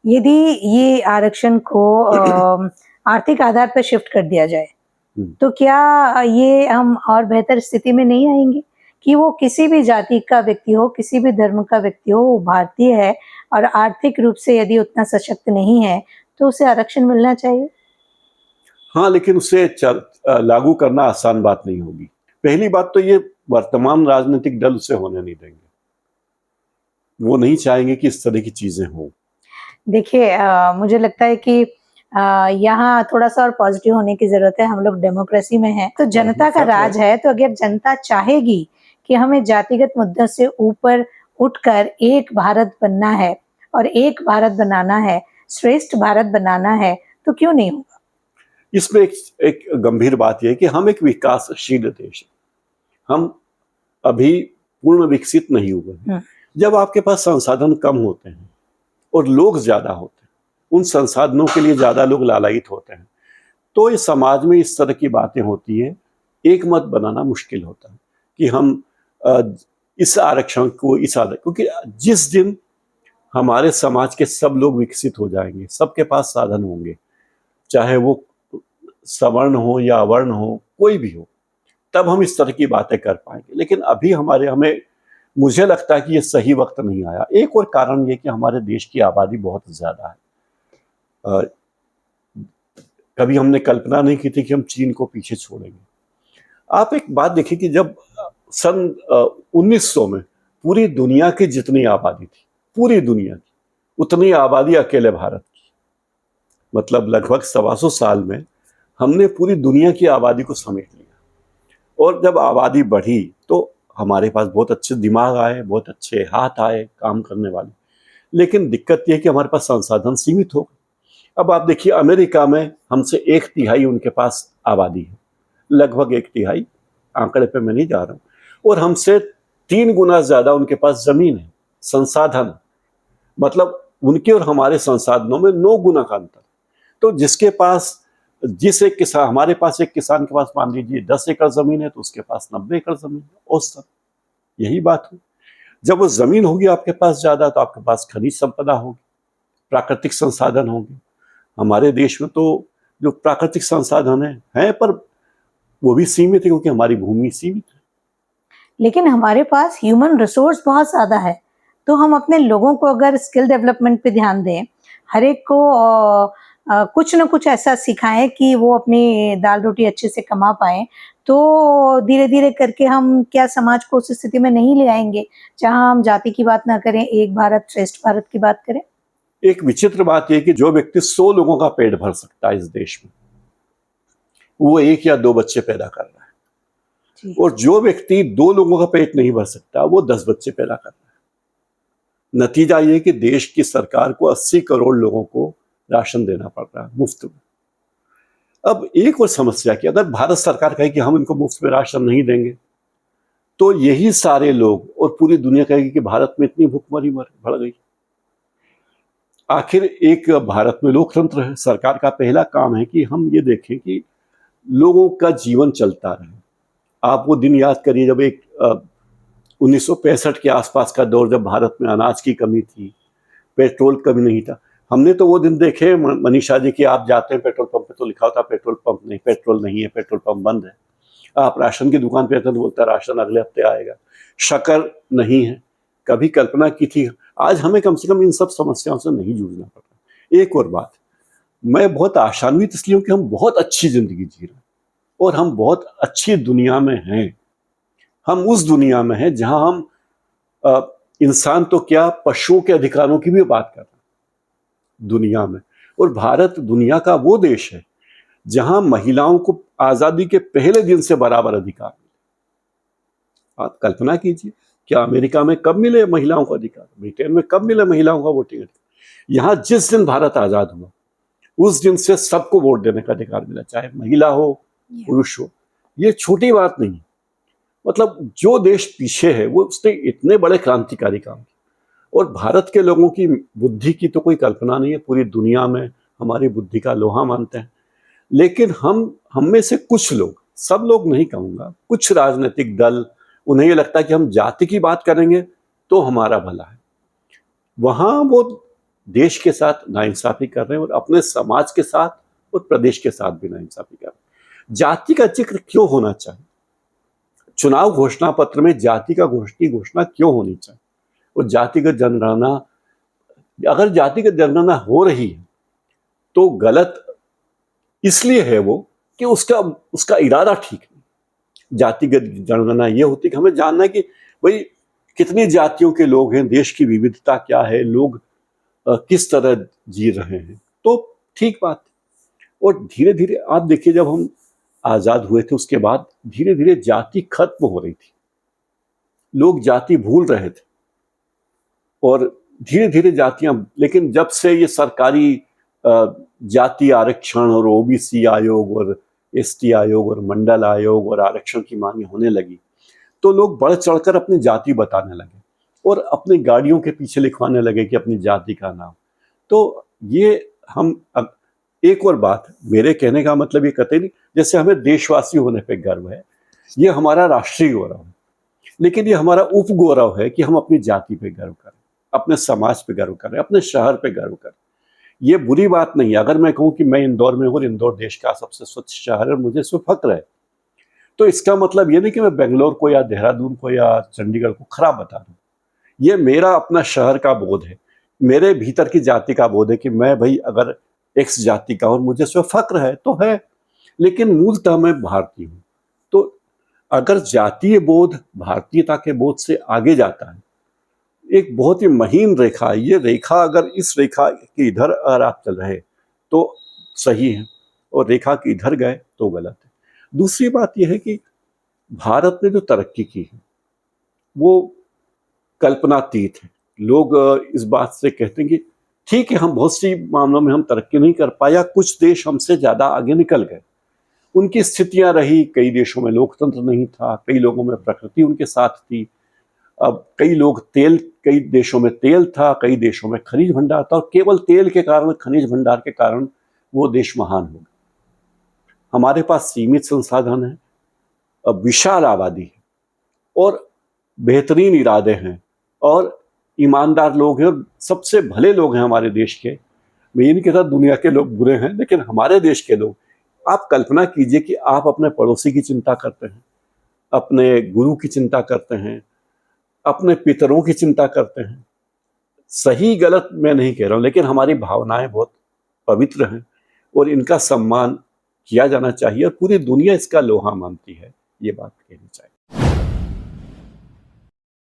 यदि ये आरक्षण को आर्थिक आधार पर शिफ्ट कर दिया जाए, तो क्या ये हम और बेहतर स्थिति में नहीं आएंगे कि वो किसी भी जाति का व्यक्ति हो, किसी भी धर्म का व्यक्ति हो, वो भारतीय है और आर्थिक रूप से यदि उतना सशक्त नहीं है, तो उसे आरक्षण मिलना चाहिए। हाँ, लेकिन उसे लागू करना आसान बात नहीं होगी। पहली बात तो ये, वर्तमान राजनीतिक दल उसे होने नहीं देंगे। वो नहीं चाहेंगे कि इस तरह की चीजें हों। देखिए, मुझे लगता है कि यहाँ थोड़ा-सा और पॉज़िटिव होने की ज़रूरत है। हम लोग डेमोक्रेसी में हैं, तो जनता का राज है, तो अगर जनता चाहेगी कि हमें जातिगत मुद्दों से ऊपर उठकर एक भारत बनना है और एक भारत बनाना है, श्रेष्ठ भारत बनाना है, तो क्यों नहीं होगा? इसमें एक गंभीर बात यह है कि हम एक विकासशील देश हैं। हम अभी पूर्ण विकसित नहीं हुए हैं। जब आपके पास संसाधन कम होते हैं और लोग ज्यादा होते हैं, उन संसाधनों के लिए ज्यादा लोग लालायित होते हैं, तो इस समाज में इस तरह की बातें होती है। एक मत बनाना मुश्किल होता है कि हम इस आरक्षण को क्योंकि जिस दिन हमारे समाज के सब लोग विकसित हो जाएंगे, सबके पास साधन होंगे, चाहे वो सवर्ण हो या अवर्ण हो, कोई भी हो, तब हम इस तरह की बातें कर पाएंगे। लेकिन अभी हमें मुझे लगता है कि ये सही वक्त नहीं आया। एक और कारण ये कि हमारे देश की आबादी बहुत ज्यादा है। कभी हमने कल्पना नहीं की थी कि हम चीन को पीछे छोड़ेंगे। आप एक बात देखिए कि जब सन 1900 में पूरी दुनिया की जितनी आबादी थी, पूरी दुनिया की उतनी आबादी अकेले भारत की, मतलब लगभग 125 साल में हमने पूरी दुनिया की आबादी को समेट लिया। और जब आबादी बढ़ी तो हमारे पास बहुत अच्छे दिमाग आए, बहुत अच्छे हाथ आए काम करने वाले। लेकिन दिक्कत यह है कि हमारे पास संसाधन सीमित हो गए। अब आप देखिए, अमेरिका में हमसे 1/3 उनके पास आबादी है, लगभग 1/3, आंकड़े पे मैं नहीं जा रहा हूं, और हमसे 3 गुना ज्यादा उनके पास जमीन है, संसाधन। मतलब उनके और हमारे संसाधनों में 9 गुना का अंतर। तो जिसके पास, जिस एक किसान, हमारे पास एक किसान के पास मान लीजिए 10 एकड़ जमीन है, तो उसके पास 90 एकड़ जमीन है औसतन। यही बात है। जब वो जमीन होगी आपके पास ज्यादा, तो आपके पास खनिज संपदा होगी, प्राकृतिक संसाधन होंगे। हमारे देश में तो जो प्राकृतिक संसाधन है पर वो भी सीमित है, क्योंकि हमारी भूमि सीमित है। लेकिन हमारे पास ह्यूमन रिसोर्स बहुत ज़्यादा है, तो हम अपने लोगों को अगर स्किल डेवलपमेंट पे ध्यान दें, हर एक को कुछ न कुछ ऐसा सिखाएं कि वो अपनी दाल रोटी अच्छे से कमा पाएं, तो धीरे-धीरे करके हम क्या समाज को उस स्थिति में नहीं ले आएंगे, जहां हम जाति की बात ना करें, एक भारत श्रेष्ठ भारत की बात करें। एक विचित्र बात यह कि जो व्यक्ति 100 लोगों का पेट भर सकता है इस देश में, वो 1 या 2 बच्चे पैदा कर रहा है, और जो व्यक्ति 2 लोगों का पेट नहीं भर सकता, वो 10 बच्चे पैदा कर रहा है। नतीजा ये कि देश की सरकार को 80 करोड़ लोगों को राशन देना पड़ रहा है मुफ्त में। अब एक और समस्या कि अगर भारत सरकार कहे कि हम इनको मुफ्त में राशन नहीं देंगे, तो यही सारे लोग और पूरी दुनिया कहेगी कि भारत में इतनी भूखमरी बढ़ गई। आखिर एक भारत में लोकतंत्र है, सरकार का पहला काम है कि हम ये देखें कि लोगों का जीवन चलता रहे। आप वो दिन याद करिए जब 1965 के आसपास का दौर, जब भारत में अनाज की कमी थी, पेट्रोल कमी नहीं था। हमने तो वो दिन देखे मनीषा जी कि आप जाते हैं पेट्रोल पंप पे तो लिखा होता पेट्रोल पंप नहीं, पेट्रोल नहीं है, पेट्रोल पंप बंद है। आप राशन की दुकान पे तो बोलता राशन अगले हफ्ते आएगा। शक्कर नहीं है। कभी कल्पना की थी? आज हमें कम से कम इन सब समस्याओं से नहीं जूझना पड़ता। एक और बात, मैं बहुत आशान्वित इसलिए हूं कि हम बहुत अच्छी जिंदगी जी रहे हैं और हम बहुत अच्छी दुनिया में हैं। हम उस दुनिया में हैं जहां हम इंसान तो क्या, पशुओं के अधिकारों की भी बात कर रहे हैं दुनिया में। और भारत दुनिया का वो देश है जहां महिलाओं को आजादी के पहले दिन से बराबर अधिकार मिले। आप कल्पना कीजिए, क्या अमेरिका में कब मिले महिलाओं को अधिकार, ब्रिटेन में कब मिले महिलाओं का वोटिंग अधिकार। यहां जिस दिन भारत आजाद हुआ उस दिन से सबको वोट देने का अधिकार मिला, चाहे महिला हो पुरुष हो। ये छोटी बात नहीं। मतलब जो देश पीछे है वो उसने इतने बड़े क्रांतिकारी काम किए, और भारत के लोगों की बुद्धि की तो कोई कल्पना नहीं है। पूरी दुनिया में हमारी बुद्धि का लोहा मानते हैं। लेकिन हम में से कुछ लोग, सब लोग नहीं कहूंगा, कुछ राजनीतिक दल, उन्हें ये लगता है कि हम जाति की बात करेंगे तो हमारा भला है। वहां वो देश के साथ नाइंसाफी कर रहे हैं और अपने समाज के साथ और प्रदेश के साथ भी नाइंसाफी कर रहे हैं। जाति का जिक्र क्यों होना चाहिए? चुनाव घोषणा पत्र में जाति का घोषणा क्यों होनी चाहिए? और जातिगत जनगणना, अगर जातिगत जनगणना हो रही है तो गलत इसलिए है वो कि उसका इरादा ठीक नहीं। जातिगत जनगणना ये होती है कि हमें जानना है कि भाई कितनी जातियों के लोग हैं, देश की विविधता क्या है, लोग किस तरह जी रहे हैं, तो ठीक बात है। और धीरे धीरे आप देखिए, जब हम आजाद हुए थे उसके बाद धीरे धीरे जाति खत्म हो रही थी, लोग जाति भूल रहे थे और धीरे धीरे जातियां, लेकिन जब से ये सरकारी जाति आरक्षण और ओबीसी आयोग और एसटी आयोग और मंडल आयोग और आरक्षण की मांगे होने लगी तो लोग बढ़ चढ़कर अपनी जाति बताने लगे और अपनी गाड़ियों के पीछे लिखवाने लगे कि अपनी जाति का नाम। तो ये हम अब एक और बात, मेरे कहने का मतलब ये कतई नहीं, जैसे हमें देशवासी होने पे गर्व है, ये हमारा राष्ट्रीय गौरव है, लेकिन ये हमारा उपगौरव है कि हम अपनी जाति पे गर्व करें, अपने समाज पे गर्व करें, अपने शहर पे गर्व करें। ये बुरी बात नहीं है अगर मैं कहूँ कि मैं इंदौर में हूँ और इंदौर देश का सबसे स्वच्छ शहर है और मुझे इस पर फक्र है, तो इसका मतलब ये नहीं कि मैं बेंगलोर को या देहरादून को या चंडीगढ़ को खराब बता दूं। ये मेरा अपना शहर का बोध है, मेरे भीतर की जाति का बोध है कि मैं भाई अगर एक्स जाति का और मुझे इस पर फक्र है तो है, लेकिन मूलतः मैं भारतीय हूँ। तो अगर जातीय बोध भारतीयता के बोध से आगे जाता है, एक बहुत ही महीन रेखा है, ये रेखा अगर इस रेखा के इधर अगर आप चल रहे तो सही है और रेखा के इधर गए तो गलत है। दूसरी बात यह है कि भारत ने जो तरक्की की है वो कल्पनातीत है। लोग इस बात से कहते हैं कि ठीक है, हम बहुत सी मामलों में हम तरक्की नहीं कर पाया, कुछ देश हमसे ज्यादा आगे निकल गए, उनकी स्थितियां रही, कई देशों में लोकतंत्र नहीं था, कई लोगों में प्रकृति उनके साथ थी, अब कई देशों में तेल था, कई देशों में खनिज भंडार था और केवल तेल के कारण, खनिज भंडार के कारण वो देश महान हो गए। हमारे पास सीमित संसाधन है, अब विशाल आबादी है और बेहतरीन इरादे हैं और ईमानदार लोग हैं और सबसे भले लोग हैं हमारे देश के। मैं ये नहीं कहता दुनिया के लोग बुरे हैं, लेकिन हमारे देश के लोग, आप कल्पना कीजिए कि आप अपने पड़ोसी की चिंता करते हैं, अपने गुरु की चिंता करते हैं, अपने पितरों की चिंता करते हैं। सही गलत मैं नहीं कह रहा हूं, लेकिन हमारी भावनाएं बहुत पवित्र हैं और इनका सम्मान किया जाना चाहिए और पूरी दुनिया इसका लोहा मानती है, ये बात कहनी चाहिए।